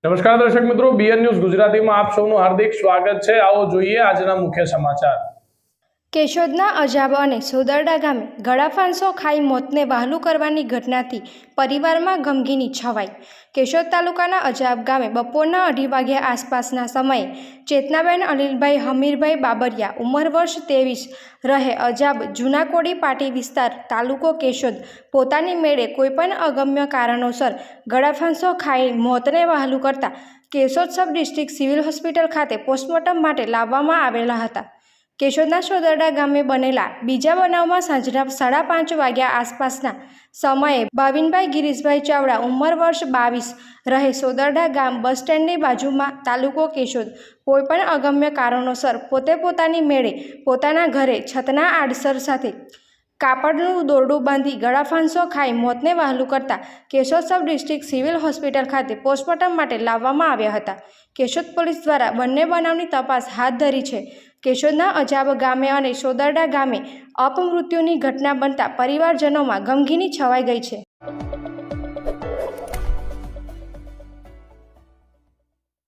નમસ્કાર દર્શક મિત્રો, બીએન ન્યૂઝ ગુજરાતીમાં આપ સૌનું હાર્દિક સ્વાગત છે। આવો જોઈએ આજના મુખ્ય સમાચાર। કેશોદના અજાબ અને સોદરડા ગામે ગળાફાંસો ખાઈ મોતને વહાલું કરવાની ઘટનાથી પરિવારમાં ગમગીની છવાઈ। કેશોદ તાલુકાના અજાબ ગામે બપોરના 2:30 વાગ્યા આસપાસના સમયે ચેતનાબેન અનિલભાઈ હમીરભાઈ બાબરિયા ઉંમર વર્ષ 23 રહે અજાબ જૂનાકોડી પાટી વિસ્તાર તાલુકો કેશોદ પોતાની મેળે કોઈપણ અગમ્ય કારણોસર ગળાફાંસો ખાઈ મોતને વહાલું કરતા Keshod sub district civil hospital ખાતે પોસ્ટમોર્ટમ માટે લાવવામાં આવેલા હતા। કેશોદના સોદરડા ગામે બનેલા બીજા બનાવમાં સાંજના 5:30 વાગ્યા આસપાસના સમયે ભાવિનભાઈ ગિરીશભાઈ ચાવડા ઉંમર વર્ષ 22 રહે સોદરડા ગામ બસ સ્ટેન્ડની બાજુમાં તાલુકો કેશોદ કોઈપણ અગમ્ય કારણોસર પોતાની મેળે પોતાના ઘરે છતના આડસર સાથે કાપડનું દોરડું બાંધી ગળાફાંસો ખાઈ મોતને વહાલું કરતા Keshod sub district civil hospital ખાતે પોસ્ટમોર્ટમ માટે લાવવામાં આવ્યા હતા। કેશોદ પોલીસ દ્વારા બંને બનાવની તપાસ હાથ ધરી છે। કેશોદના અજાબ ગામે અને સોદરડા ગામે અપમૃત્યુની ઘટના બનતા પરિવારજનોમાં ગમગીની છવાઈ ગઈ છે।